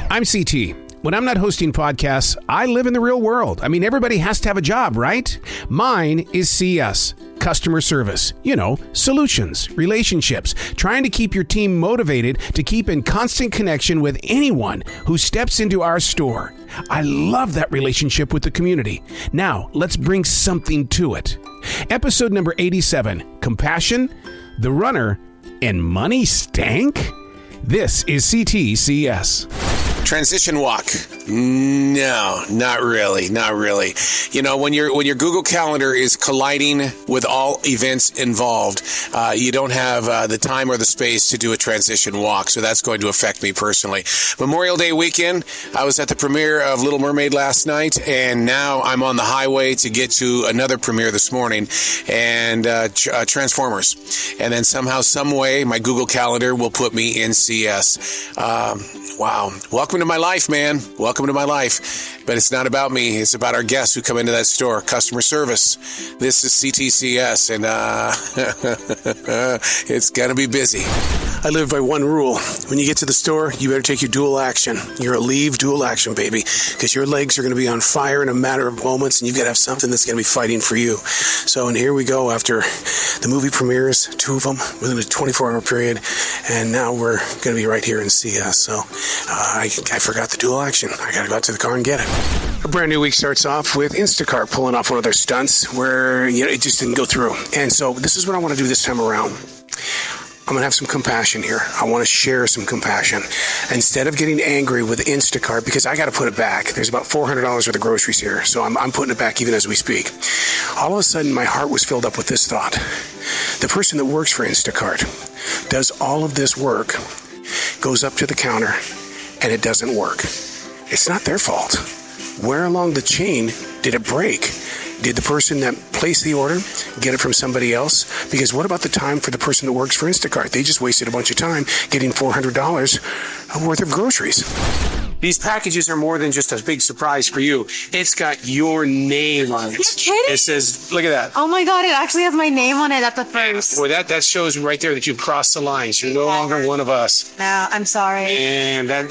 I'm CT. When I'm not hosting podcasts, I live in the real world. I mean, everybody has to have a job, right? Mine is CS. Customer service, solutions, relationships, trying to keep your team motivated to keep in constant connection with anyone who steps into our store. I love that relationship with the community. Now, let's bring something to it. Episode number 87, Compassion, the Runner, and Money Stank? This is C.T.C.S. Transition walk. No, not really. When your Google Calendar is colliding with all events involved, you don't have the time or the space to do a transition walk. So that's going to affect me personally. Memorial Day weekend, I was at the premiere of Little Mermaid last night, and now I'm on the highway to get to another premiere this morning, and Transformers. And then somehow, some way, my Google Calendar will put me in CS. Wow. Welcome to my life, man. Welcome to my life. But it's not about me. It's about our guests who come into that store. Customer service. This is C.T.C.S. and it's going to be busy. I live by one rule. When you get to the store, you better take your dual action. You're a leave dual action, baby, because your legs are going to be on fire in a matter of moments, and you've got to have something that's going to be fighting for you. So, and here we go after the movie premieres, 2 of them within a 24-hour period, and now we're going to be right here in CS. So I forgot the dual action. I got to go out to the car and get it. A brand new week starts off with Instacart pulling off one of their stunts where it just didn't go through. And so this is what I want to do this time around. I'm going to have some compassion here. I want to share some compassion. Instead of getting angry with Instacart, because I got to put it back. There's about $400 worth of groceries here, so I'm putting it back even as we speak. All of a sudden, my heart was filled up with this thought. The person that works for Instacart does all of this work, goes up to the counter, and it doesn't work. It's not their fault. Where along the chain did it break? Did the person that placed the order get it from somebody else? Because what about the time for the person that works for Instacart? They just wasted a bunch of time getting $400 worth of groceries. These packages are more than just a big surprise for you. It's got your name on it. You're kidding? It says, look at that. Oh my God, it actually has my name on it at the first. Boy, that shows right there that you've crossed the lines. You're no longer one of us. No, I'm sorry. And a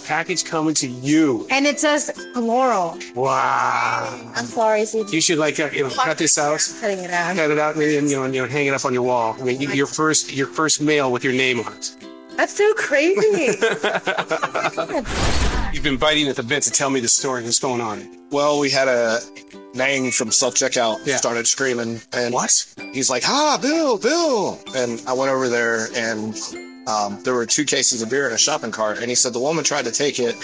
package coming to you. And it says floral. Wow. I'm sorry, CT. You should cut this out. Cutting it out. Cut it out and hang it up on your wall. I mean, your first mail with your name on it. That's so crazy. You've been biting at the bit to tell me the story. What's going on? Well, we had a Nang from self-checkout started screaming. And what? He's like, Bill. And I went over there, and there were 2 cases of beer in a shopping cart. And he said the woman tried to take it,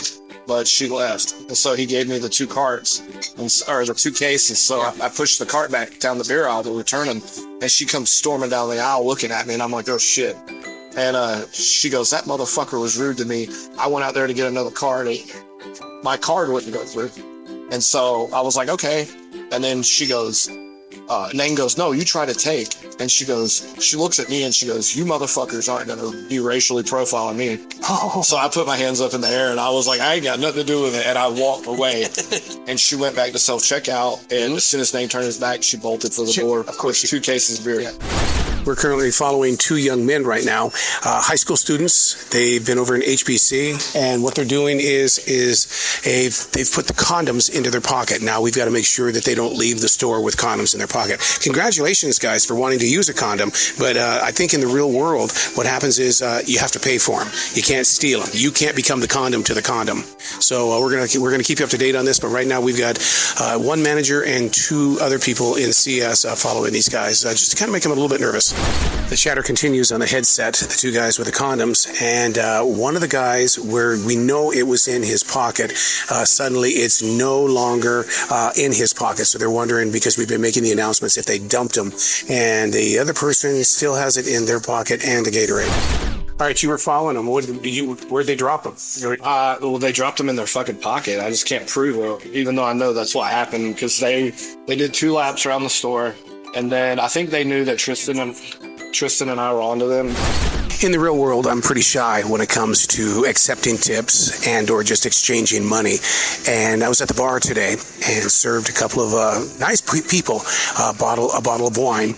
but she left. And so he gave me the 2 carts, or the 2 cases. So I pushed the cart back down the beer aisle to return them. And she comes storming down the aisle looking at me. And I'm like, oh, shit. And she goes, that motherfucker was rude to me. I went out there to get another card. My card wouldn't go through. And so I was like, okay. And then she goes, Nang goes, no, you try to take. And she looks at me and she goes, you motherfuckers aren't going to be racially profiling me. Oh. So I put my hands up in the air and I was like, I ain't got nothing to do with it. And I walked away. And she went back to self-checkout. And as soon as Nang turned his back, she bolted for the door. Of course, 2 cases of beer. Yeah. We're currently following 2 young men right now, high school students. They've been over in HBC, and what they're doing is they've put the condoms into their pocket. Now we've got to make sure that they don't leave the store with condoms in their pocket. Congratulations, guys, for wanting to use a condom, but I think in the real world, what happens is you have to pay for them. You can't steal them. You can't become the condom to the condom. So we're gonna keep you up to date on this. But right now we've got 1 manager and 2 other people in CS following these guys, just to kind of make them a little bit nervous. The chatter continues on the headset, the 2 guys with the condoms, and one of the guys, where we know it was in his pocket, suddenly it's no longer in his pocket. So they're wondering, because we've been making the announcements, if they dumped him. And the other person still has it in their pocket and a Gatorade. All right, you were following them. Where'd they drop them? Well, they dropped them in their fucking pocket. I just can't prove it, even though I know that's what happened, because they did 2 laps around the store. And then I think they knew that Tristan and I were onto them. In the real world, I'm pretty shy when it comes to accepting tips and or just exchanging money. And I was at the bar today and served a couple of nice people a bottle of wine.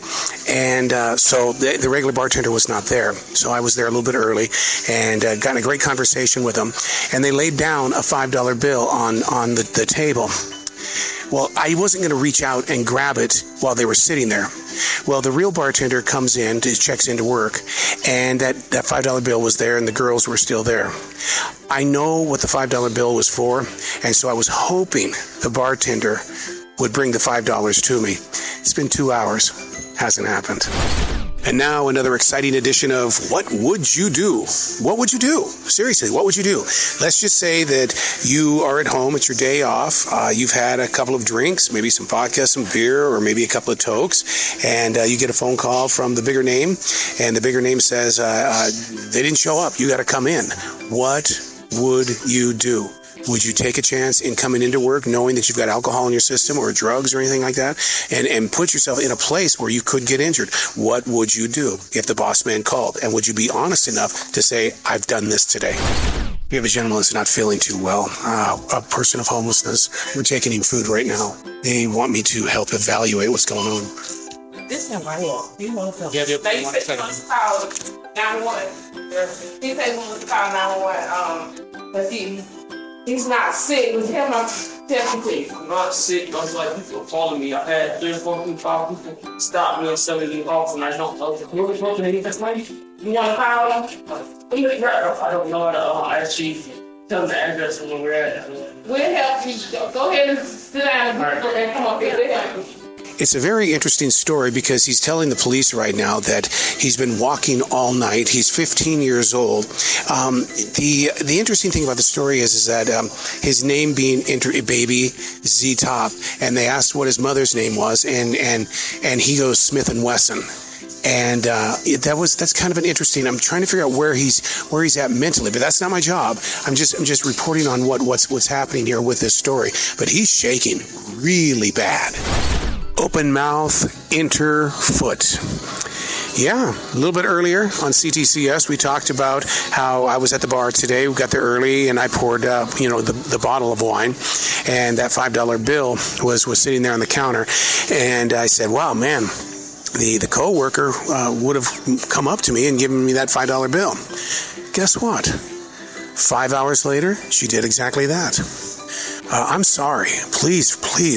And so the regular bartender was not there. So I was there a little bit early and got in a great conversation with them. And they laid down a $5 bill on the table. Well, I wasn't going to reach out and grab it while they were sitting there. Well, the real bartender comes in, checks into work, and that $5 bill was there and the girls were still there. I know what the $5 bill was for, and so I was hoping the bartender would bring the $5 to me. It's been 2 hours. Hasn't happened. And now another exciting edition of What Would You Do? What would you do? Seriously, what would you do? Let's just say that you are at home, it's your day off, you've had a couple of drinks, maybe some vodka, some beer, or maybe a couple of tokes, and you get a phone call from the bigger name, and the bigger name says, they didn't show up, you got to come in. What would you do? Would you take a chance in coming into work knowing that you've got alcohol in your system or drugs or anything like that and put yourself in a place where you could get injured? What would you do if the boss man called? And would you be honest enough to say, I've done this today? We have a gentleman that's not feeling too well, a person of homelessness. We're taking him food right now. They want me to help evaluate what's going on. This is my fault. You want to Yeah, They said he wants to call 911. He said he wants to call 911. But he's not sick. With him, I'm technically I'm not sick. I was like, people are calling me. I had 3 or 4 people stop me and send me off, and I don't know. You want to call him? You want to call him? I don't know how to actually tell the address of where we're at. We'll help you. Go ahead and sit down and come up here. We'll help you. It's a very interesting story because he's telling the police right now that he's been walking all night. He's 15 years old. The interesting thing about the story is that his name being baby Z-Top, and they asked what his mother's name was, and he goes Smith & Wesson. And that's kind of an interesting. I'm trying to figure out where he's at mentally, but that's not my job. I'm just reporting on what's happening here with this story. But he's shaking really bad. Open mouth, enter foot. Yeah, a little bit earlier on C.T.C.S. we talked about how I was at the bar today. We got there early, and I poured, the bottle of wine, and that $5 bill was sitting there on the counter, and I said, "Wow, man." The co-worker would have come up to me and given me that $5 bill. Guess what? 5 hours later, she did exactly that. I'm sorry. Please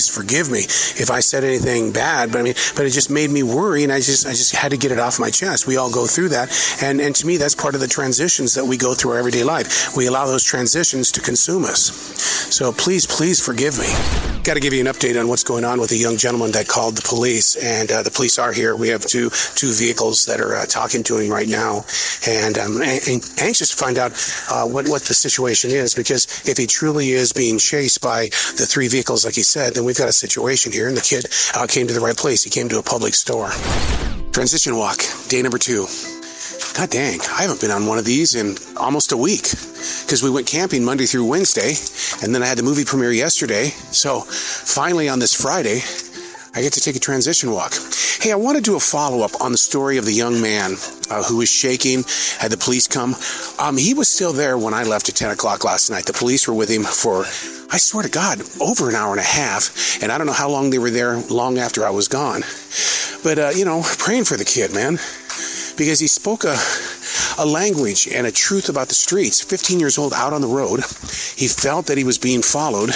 forgive me if I said anything bad. But it just made me worry, and I just had to get it off my chest. We all go through that, and to me, that's part of the transitions that we go through our everyday life. We allow those transitions to consume us. So please forgive me. Got to give you an update on what's going on with a young gentleman that called the police, and the police are here. We have two vehicles that are talking to him right now, and I'm anxious to find out what the situation is, because if he truly is being chased by the 3 vehicles, like he said, then we've got a situation here, and the kid came to the right place. He came to a public store. Transition walk, day number 2. God dang, I haven't been on one of these in almost a week, because we went camping Monday through Wednesday, and then I had the movie premiere yesterday. So finally on this Friday, I get to take a transition walk. Hey, I want to do a follow-up on the story of the young man who was shaking, had the police come. He was still there when I left at 10 o'clock last night. The police were with him for, I swear to God, over an hour and a half, and I don't know how long they were there long after I was gone. But, praying for the kid, man, because he spoke a language and a truth about the streets. 15 years old, out on the road. He felt that he was being followed,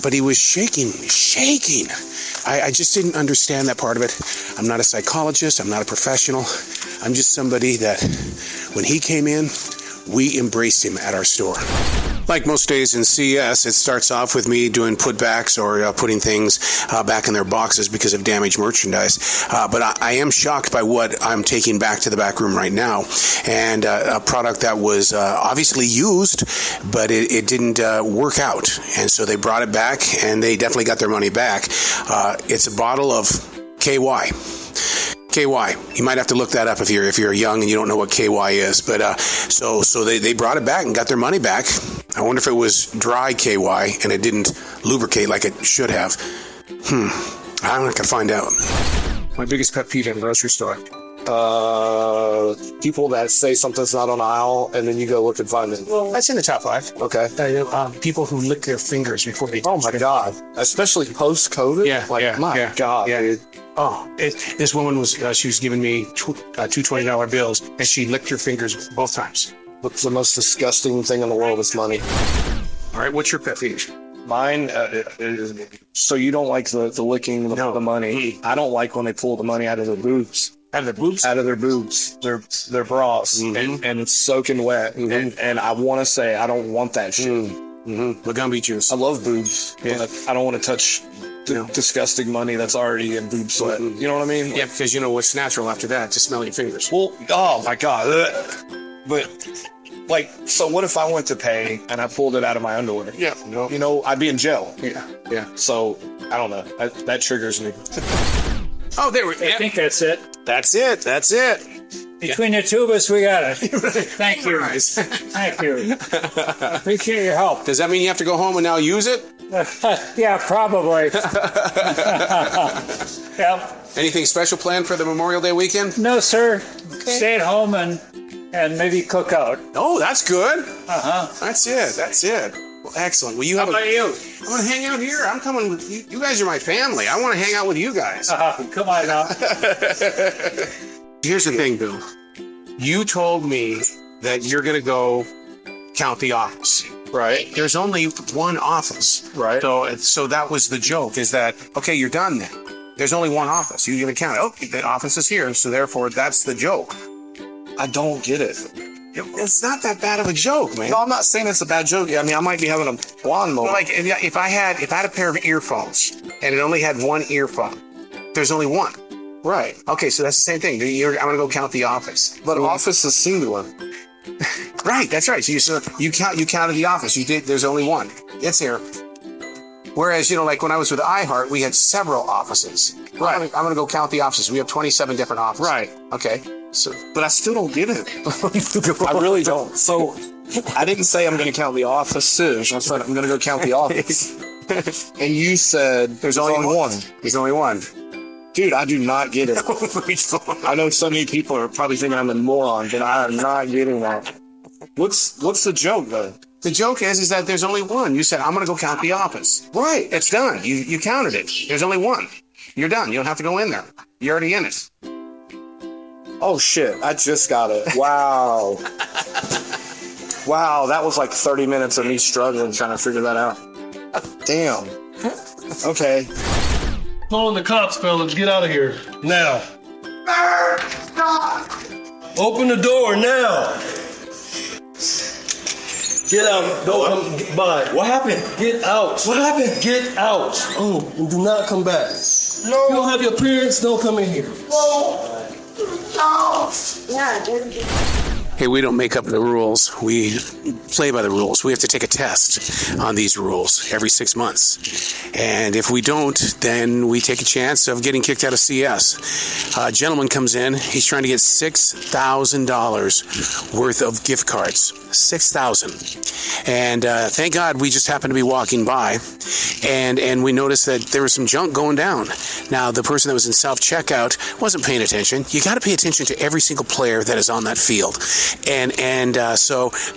but he was shaking. I just didn't understand that part of it. I'm not a psychologist. I'm not a professional. I'm just somebody that when he came in, we embraced him at our store. Like most days in CS, it starts off with me doing putbacks or putting things back in their boxes because of damaged merchandise. But I am shocked by what I'm taking back to the back room right now. And a product that was obviously used, but it didn't work out. And so they brought it back, and they definitely got their money back. It's a bottle of KY. KY. You might have to look that up if you're young and you don't know what KY is. But so they brought it back and got their money back. I wonder if it was dry KY and it didn't lubricate like it should have. I'm not gonna find out. My biggest pet peeve in a grocery store. People that say something's not on the aisle, and then you go look and find it. Well, that's in the top 5. Okay. People who lick their fingers before they. Oh my God! Especially post-COVID. Yeah, Like yeah, my yeah, God, yeah. dude. Oh, this woman was. She was giving me two $20 bills, and she licked her fingers both times. Look, the most disgusting thing in the world is money. All right, what's your pet peeve? Mine is, so you don't like the licking the money. I don't like when they pull the money out of their boobs. Out of their boobs? Out of their boobs. Their bras. Mm-hmm. And it's soaking wet. Mm-hmm. And I want to say, I don't want that shit. Mm-hmm. Gumby juice. I love boobs. Yeah. But I don't want to touch the disgusting money that's already in boob sweat. Mm-hmm. You know what I mean? Yeah, because you know what's natural after that? To smell your fingers. Well, oh my God. But, like, so what if I went to pay and I pulled it out of my underwear? Yeah. No. You know, I'd be in jail. Yeah. Yeah. So, I don't know. That triggers me. Oh, there we go. I think that's it. That's it. That's it. Between the two of us, we got it. Thank you. Nice. Thank you. Appreciate your help. Does that mean you have to go home and now use it? Yeah, probably. Yep. Anything special planned for the Memorial Day weekend? No, sir. Stay at home and maybe cook out. Oh, that's good. Uh-huh. That's it. That's it. Well, excellent. Well, you How have about you? I want to hang out here. I'm coming with you. You guys are my family. I want to hang out with you guys. Come on now. Here's the thing, Bill. You told me that you're going to go count the office. Right. There's only one office. Right. So that was the joke, is that, okay, you're done then. There's only one office. You're going to count it. Oh, the office is here. So therefore, that's the joke. I don't get it. It's not that bad of a joke, man. No, I'm not saying it's a bad joke. I mean, I might be having a blonde moment. Like if I had a pair of earphones and it only had one earphone, there's only one. Right. Okay, so that's the same thing. I'm going to go count the office. But office is singular. Right, that's right. So you counted the office. You did. There's only one. It's here. Whereas, like when I was with iHeart, we had several offices. Right. I'm going to go count the offices. We have 27 different offices. Right. Okay. So, But I still don't get it. I really don't. So I didn't say I'm going to count the offices. I said I'm going to go count the office. And you said there's only one. There's only one. Dude, I do not get it. I know so many people are probably thinking I'm a moron, but I am not getting that. What's the joke, though? The joke is that there's only one. You said, I'm going to go count the office. Right. It's done. You counted it. There's only one. You're done. You don't have to go in there. You're already in it. Oh, shit. I just got it. Wow. Wow, that was like 30 minutes of me struggling trying to figure that out. Damn. Okay. Calling the cops, fellas. Get out of here. Now. Open the door now. Get out. Don't come by. What happened? Get out. What happened? Get out. Oh, and do not come back. No. You don't have your parents, don't come in here. Hey, we don't make up the rules. We play by the rules. We have to take a test on these rules every 6 months. And if we don't, then we take a chance of getting kicked out of CS. A gentleman comes in. He's trying to get $6,000 worth of gift cards. $6,000. And thank God we just happened to be walking by. And we noticed that there was some junk going down. Now, the person that was in self-checkout wasn't paying attention. You got to pay attention to every single player that is on that field.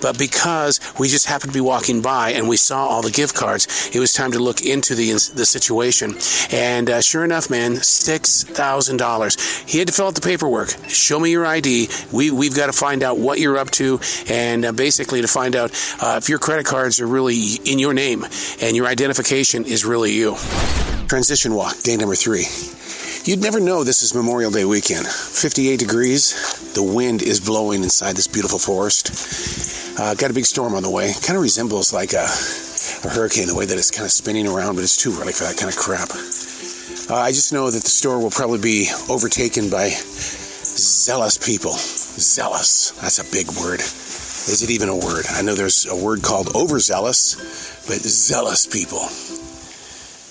But because we just happened to be walking by and we saw all the gift cards, it was time to look into the situation. And sure enough, man, $6,000. He had to fill out the paperwork. Show me your ID. We've got to find out what you're up to, and basically to find out if your credit cards are really in your name and your identification is really you. Transition walk, day number 3. You'd never know this is Memorial Day weekend. 58 degrees. The wind is blowing inside this beautiful forest. Got a big storm on the way. Kind of resembles like a hurricane, the way that it's kind of spinning around, but it's too early for that kind of crap. I just know that the store will probably be overtaken by zealous people. Zealous. That's a big word. Is it even a word? I know there's a word called overzealous, but zealous people.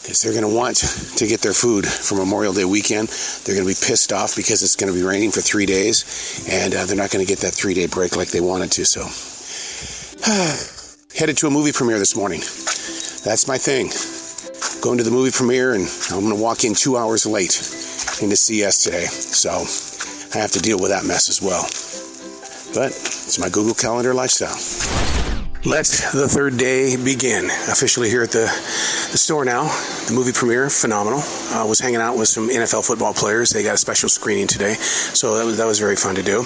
Because they're going to want to get their food for Memorial Day weekend. They're going to be pissed off because it's going to be raining for 3 days, and they're not going to get that 3-day break like they wanted to. So, headed to a movie premiere this morning. That's my thing. Going to the movie premiere, and I'm going to walk in 2 hours late into CS today. So, I have to deal with that mess as well. But it's my Google Calendar lifestyle. Let the third day begin. Officially here at the store now. The movie premiere, phenomenal. Was hanging out with some NFL football players. They got a special screening today, so that was very fun to do.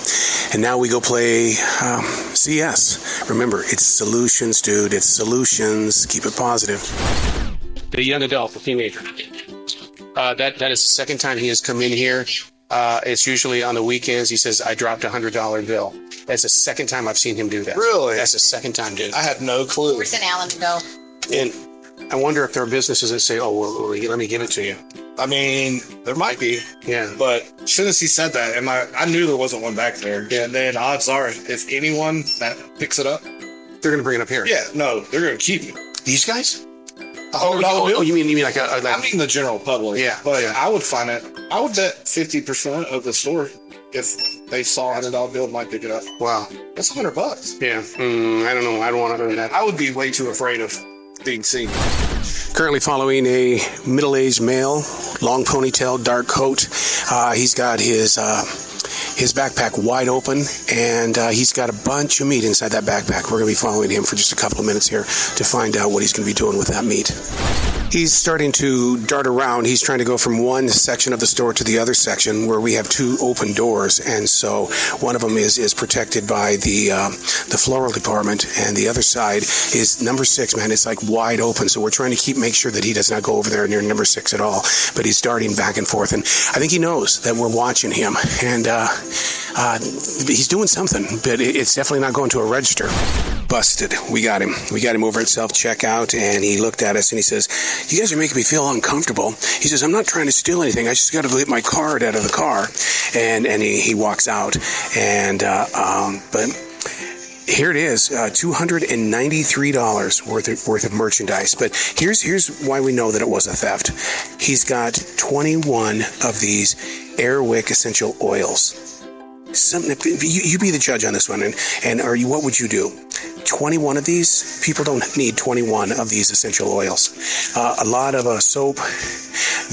And now we go play CS. Remember, it's solutions, dude. It's solutions. Keep it positive. The young adult, the teenager. That is the second time he has come in here. It's usually on the weekends. He says, I dropped $100 bill. That's the second time I've seen him do that. Really? That's the second time, dude. I had no clue. Where's an Allen to go? And I wonder if there are businesses that say, oh, well, let me give it to you. I mean, there might be. Yeah. But as soon as he said that, and I knew there wasn't one back there. Yeah. And then odds are, if anyone that picks it up, they're going to bring it up here. Yeah, no, they're going to keep it. These guys? No, you mean like I mean the general public. Yeah. But I would find it. I would bet 50% of the store, if they saw a $100 bill, might pick it up. Wow. That's $100. Yeah. I don't know. I don't want to do that. I would be way too afraid of being seen. Currently following a middle-aged male, long ponytail, dark coat. He's got his backpack wide open, and he's got a bunch of meat inside that backpack. We're going to be following him for just a couple of minutes here to find out what he's going to be doing with that meat. He's starting to dart around. He's trying to go from one section of the store to the other section where we have two open doors, and so one of them is protected by the floral department, and the other side is number 6, man. It's like wide open, so we're trying to make sure that he does not go over there near number 6 at all, but he's darting back and forth, and I think he knows that we're watching him, and he's doing something, but it's definitely not going to a register. Busted. We got him. We got him over at self-checkout, and he looked at us and he says, you guys are making me feel uncomfortable. He says, I'm not trying to steal anything. I just got to get my card out of the car. And he walks out. And but here it is, $293 worth of merchandise. But here's why we know that it was a theft. He's got 21 of these Airwick essential oils. Something you be the judge on this one, and what would you do? 21 of these? People don't need 21 of these essential oils. A lot of soap,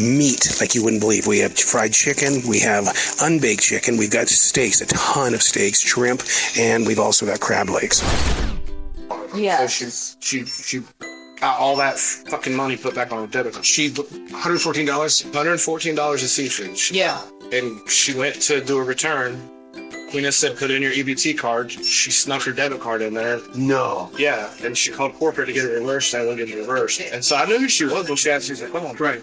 meat, like you wouldn't believe. We have fried chicken, we have unbaked chicken, we've got steaks, a ton of steaks, shrimp, and we've also got crab legs. Yeah. So she got all that fucking money put back on her debit card. $114? $114 a seafood. Yeah. And she went to do a return. When it said put in your EBT card, she snuck her debit card in there. No. Yeah, and she called corporate to get it reversed, and I wouldn't get it reversed. And so I knew who she was when she asked me, she's like, come on. Right.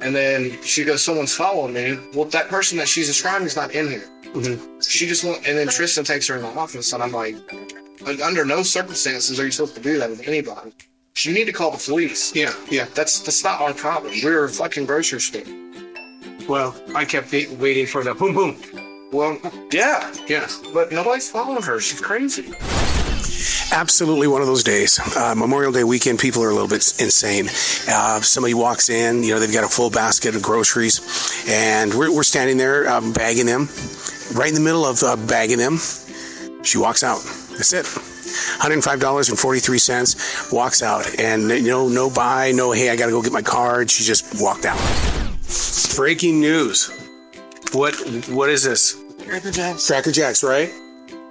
And then she goes, someone's following me. Well, that person that she's describing is not in here. Mm-hmm. She just went, and then Tristan takes her in the office, and I'm like, under no circumstances are you supposed to do that with anybody. You need to call the police. Yeah. That's not our problem. We're a fucking grocery store. Well, I kept waiting for the boom, boom. Well, yeah. Yeah. But nobody's following her. She's crazy. Absolutely one of those days. Memorial Day weekend, people are a little bit insane. Somebody walks in, they've got a full basket of groceries, and we're standing there bagging them. Right in the middle of bagging them, she walks out. That's it. $105.43, walks out. And, no bye, no, hey, I got to go get my card. She just walked out. Breaking news. What is this? Cracker Jacks. Cracker Jacks, right?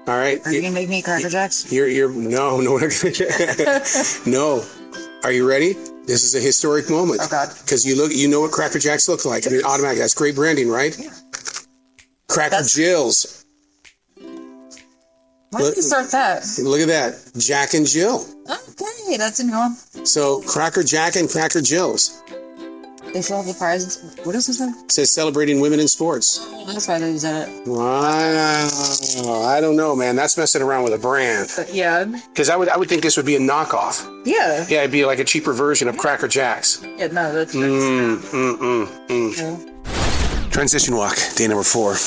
All right. Are you gonna make me Cracker Jacks? No, we're not gonna. No. Are you ready? This is a historic moment. Oh God. Because you know what Cracker Jacks look like. I mean, automatically, that's great branding, right? Yeah. Cracker Jills. Why did you start that? Look at that, Jack and Jill. Okay, that's a new one. So Cracker Jack and Cracker Jills. They still have the prizes. What does it say? It says celebrating women in sports. That's why they said it. Wow. I don't know, man. That's messing around with a brand. Yeah. Because I would think this would be a knockoff. Yeah. Yeah, it'd be like a cheaper version of Cracker Jacks. Yeah, no, that's Yeah. Transition walk, day number 4.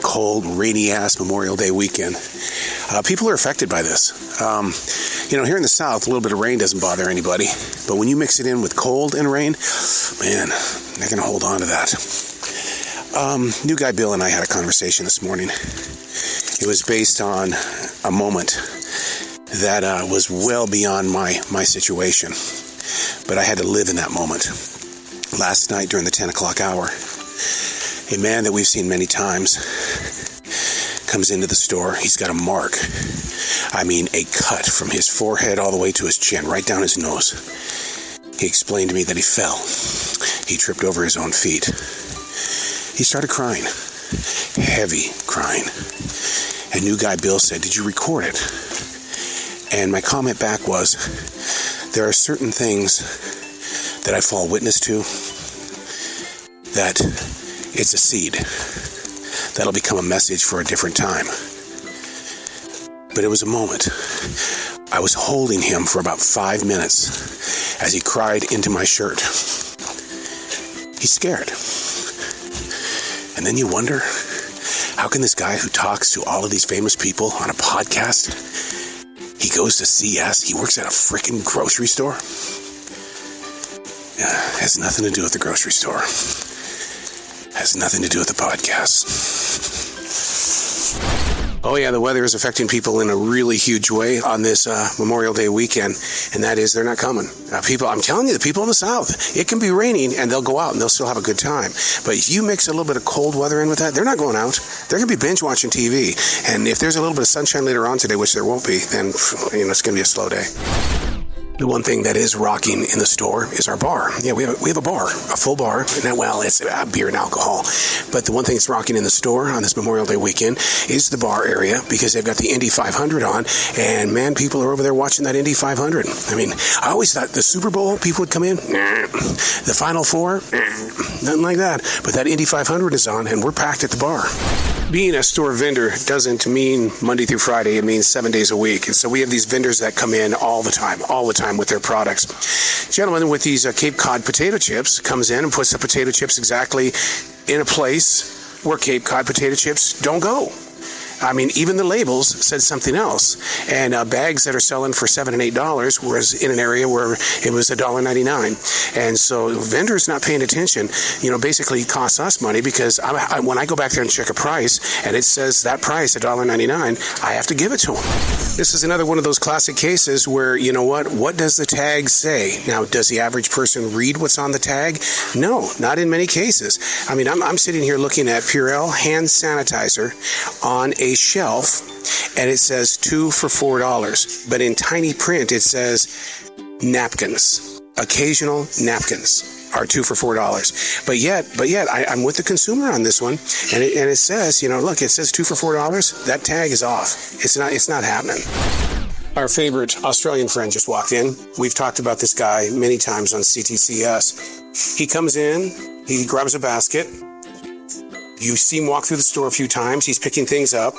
Cold, rainy-ass Memorial Day weekend. People are affected by this. Here in the South, a little bit of rain doesn't bother anybody. But when you mix it in with cold and rain, man, they're going to hold on to that. New guy Bill and I had a conversation this morning. It was based on a moment that was well beyond my situation. But I had to live in that moment. Last night during the 10 o'clock hour, a man that we've seen many times comes into the store. He's got a mark. I mean, a cut from his forehead all the way to his chin, right down his nose. He explained to me that he fell. He tripped over his own feet. He started crying. Heavy crying. And new guy Bill said, "Did you record it?" And my comment back was, there are certain things that I fall witness to that it's a seed that'll become a message for a different time. But it was a moment. I was holding him for about 5 minutes as he cried into my shirt. He's scared. And then you wonder, how can this guy who talks to all of these famous people on a podcast, he goes to CS, he works at a freaking grocery store? Has nothing to do with the grocery store. Has nothing to do with the podcast. Oh yeah, the weather is affecting people in a really huge way on this Memorial Day weekend, and that is they're not coming. I'm telling you, the people in the South, it can be raining and they'll go out and they'll still have a good time. But if you mix a little bit of cold weather in with that, they're not going out. They're going to be binge watching TV. And if there's a little bit of sunshine later on today, which there won't be, then it's going to be a slow day. The one thing that is rocking in the store is our bar. Yeah, we have a bar, a full bar. Well, it's beer and alcohol. But the one thing that's rocking in the store on this Memorial Day weekend is the bar area, because they've got the Indy 500 on. And man, people are over there watching that Indy 500. I mean, I always thought the Super Bowl, people would come in. Nah. The Final Four, nothing like that. But that Indy 500 is on, and we're packed at the bar. Being a store vendor doesn't mean Monday through Friday. It means 7 days a week. And so we have these vendors that come in all the time with their products. Gentleman with these Cape Cod potato chips comes in and puts the potato chips exactly in a place where Cape Cod potato chips don't go. I mean, even the labels said something else. And bags that are selling for $7 and $8 was in an area where it was $1.99. And so vendors not paying attention, basically costs us money, because when I go back there and check a price and it says that price, $1.99, I have to give it to them. This is another one of those classic cases where, what does the tag say? Now, does the average person read what's on the tag? No, not in many cases. I mean, I'm sitting here looking at Purell hand sanitizer on a shelf, and it says 2 for $4, but in tiny print it says napkins, occasional napkins are 2 for $4. But yet I'm with the consumer on this one, and it says, look, it says 2 for $4. That tag is off. It's not happening. Our favorite Australian friend just walked in. We've talked about this guy many times on C.T.C.S. He comes in, he grabs a basket. You see him walk through the store a few times. He's picking things up.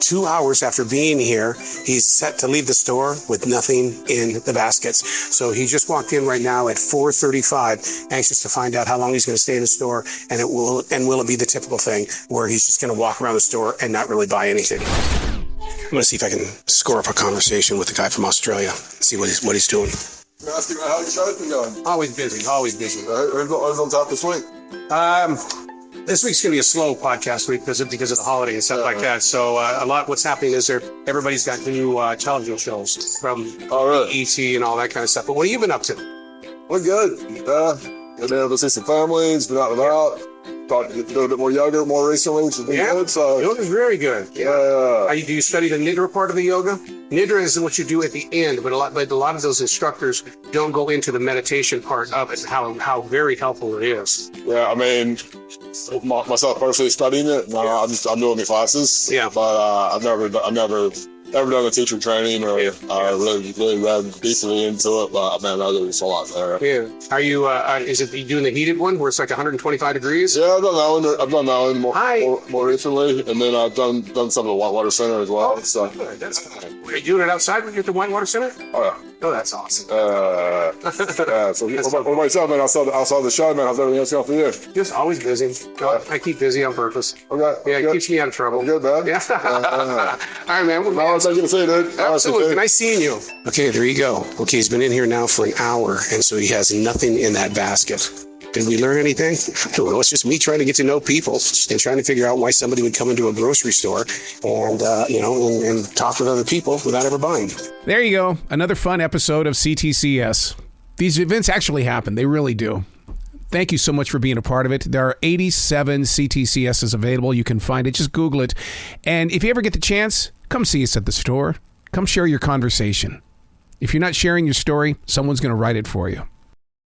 2 hours after being here, he's set to leave the store with nothing in the baskets. So he just walked in right now at 4:35, anxious to find out how long he's going to stay in the store, and will it be the typical thing where he's just going to walk around the store and not really buy anything. I'm going to see if I can score up a conversation with the guy from Australia, see what he's doing. Ask you how your show's been going. Always busy. Who's on top this week? This week's going to be a slow podcast week because of the holiday and stuff like that. So what's happening is everybody's got new television shows from ET and all that kind of stuff. But what have you been up to? We're good. Been able to see some families, been out and about. Started to do a bit more yoga more recently, which has been good. So yoga's very good. Yeah. Do you study the Nidra part of the yoga? Nidra is what you do at the end, but a lot of those instructors don't go into the meditation part of it, how very helpful it is. Yeah, I mean, myself personally studying it, I'm doing the classes. Yeah. But I've never done the teacher training or really read decently into it, but man, there's a lot there. Yeah. Are you? Is it you doing the heated one where it's like 125 degrees? Yeah, I've done that one more recently, and then I've done some of the Whitewater Center as well. So good. That's good. Are you doing it outside when you're at the Whitewater Center? Oh yeah. Oh, that's awesome. So what about yourself, man? I saw the show, man. How's everything else going for you? Just always busy. I keep busy on purpose. Okay. Yeah, it keeps me out of trouble. Good, man. Yeah. All right, man. Nice to see you, dude. Absolutely. Nice seeing you. Okay, there you go. Okay, he's been in here now for an hour, and so he has nothing in that basket. Did we learn anything? I don't know. It's just me trying to get to know people and trying to figure out why somebody would come into a grocery store and and talk with other people without ever buying. There you go. Another fun episode of C.T.C.S. These events actually happen. They really do. Thank you so much for being a part of it. There are 87 C.T.C.S's available. You can find it. Just Google it. And if you ever get the chance, come see us at the store. Come share your conversation. If you're not sharing your story, someone's going to write it for you.